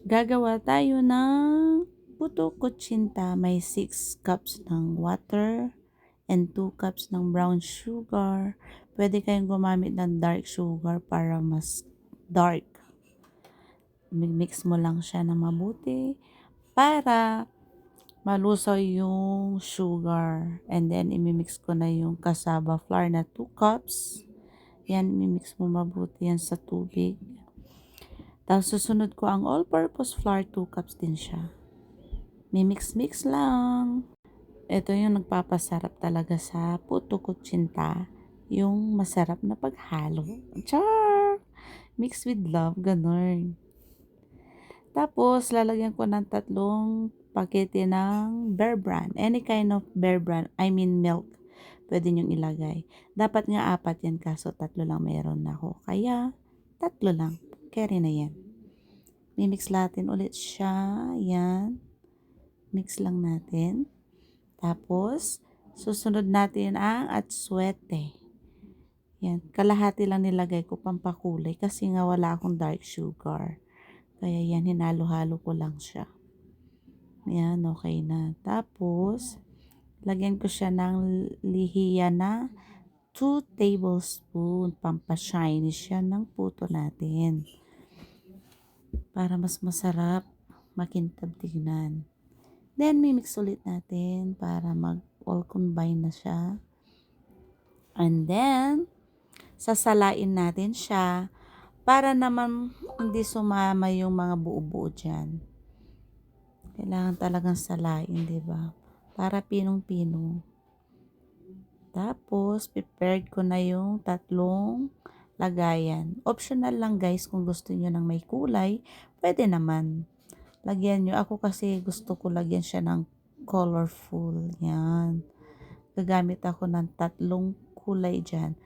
Gagawa tayo ng puto kutsinta. May 6 cups ng water and 2 cups ng brown sugar. Pwede kayong gumamit ng dark sugar para mas dark. Mix mo lang siya na mabuti para malusaw yung sugar. And then, imimix ko na yung cassava flour na 2 cups. Yan, imimix mo mabuti yan sa tubig. Tapos, susunod ko ang all-purpose flour, 2 cups din siya. Mimix-mix lang. Ito yung nagpapasarap talaga sa puto kutsinta. Yung masarap na paghalo. Char! Mix with love, ganun. Tapos, lalagyan ko ng 3 pakete ng Bear Brand. Any kind of Bear Brand. I mean milk. Pwede nyong ilagay. Dapat nga 4 yan, kaso 3 lang meron ako. Kaya, 3 lang. Carry na yan. Mimix natin ulit siya. Yan. Mix lang natin. Tapos, susunod natin ang atsuete. Yan. Kalahati lang nilagay ko pampakulay kasi nga wala akong dark sugar. Kaya yan, hinalo-halo ko lang siya. Yan, okay na. Tapos, lagyan ko siya ng lihiya na 2 tablespoon. Pampashiny siya ng puto natin. Para mas masarap, makintab tignan. Then, mimix ulit natin para all combine na siya. And then, sasalain natin siya para naman hindi sumama yung mga buo-buo dyan. Kailangan talagang salain, di ba? Para pinong-pino. Tapos, prepared ko na yung 3 lagayan. Optional lang guys, kung gusto nyo ng may kulay, pwede naman. Lagyan nyo. Ako kasi gusto ko lagyan siya ng colorful. Yan. Gagamit ako ng 3 kulay dyan.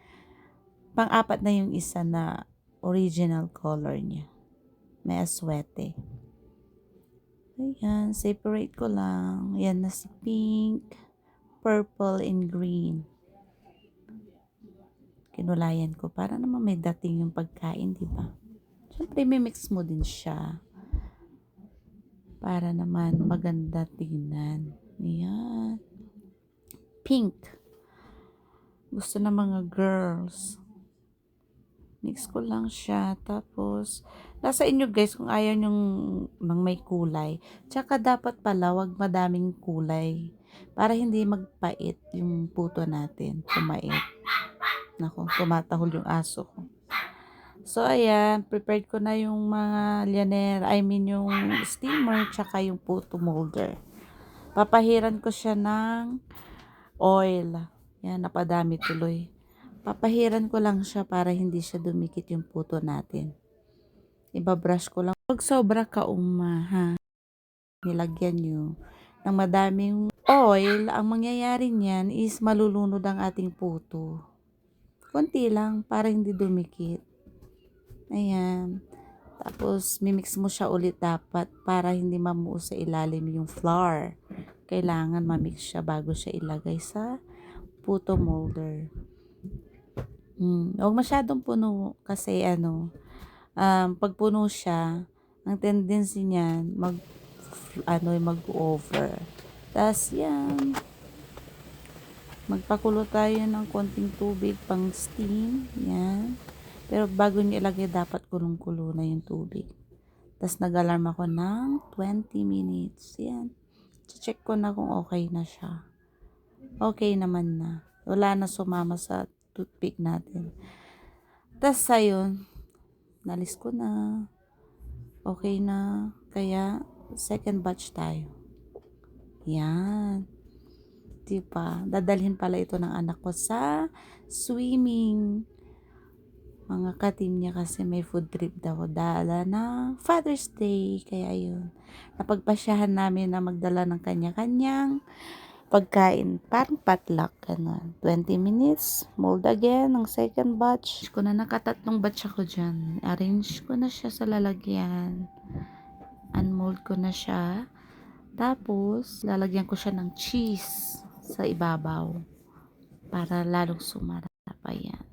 Pang-4 na yung isa na original color niya. May aswete. Ayan. Separate ko lang. Yan na si pink, purple, and green. Kinulayan ko para naman may dating yung pagkain, di ba? Siyempre, mimix mo din siya. Para naman maganda tingnan. Ayan. Pink. Gusto ng mga girls. Mix ko lang siya. Tapos, nasa inyo guys kung ayaw nyong ng may kulay. Tsaka dapat pala wag madaming kulay. Para hindi magpait yung puto natin. Kumait. Naku, tumatahol yung aso ko. So, ayan, prepared ko na yung mga lianer, yung steamer, tsaka yung puto molder. Papahiran ko siya ng oil. Yan, napadami tuloy. Papahiran ko lang siya para hindi siya dumikit yung puto natin. Ibabrush ko lang. Huwag sobra kauma, ha? Nilagyan nyo ng madaming oil. Ang mangyayari niyan is malulunod ang ating puto. Konti lang para hindi dumikit. Ayan. Tapos, mimix mo siya ulit dapat para hindi mamuo sa ilalim yung flour. Kailangan mamix siya bago siya ilagay sa puto molder. Huwag masyadong puno kasi pag puno siya, ang tendency niyan mag-over. Tapos, yan. Magpakulo tayo ng konting tubig pang steam. Yan. Pero bago nyo ilagay, dapat kulong-kulo na yung tubig. Tapos nag-alarm ako ng 20 minutes. Yan. Check ko na kung okay na siya. Okay naman na. Wala na sumama sa toothpick natin. Tapos ayun, nalis ko na. Okay na. Kaya, second batch tayo. Yan. Diba? Dadalhin pala ito ng anak ko sa swimming. Mga ka-team niya kasi may food trip daw dala na Father's Day. Kaya yun. Napagpasyahan namin na magdala ng kanya-kanyang pagkain. Parang potluck. Ganun. 20 minutes. Mold again ng second batch. Ko na nakatatlong batch ako dyan. Arrange ko na siya sa lalagyan. Unmold ko na siya. Tapos, lalagyan ko siya ng cheese sa ibabaw. Para lalong sumarap. Ayan.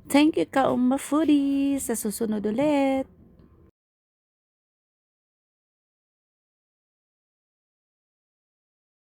Thank you, Kauma Foodies. Sa susunod ulit.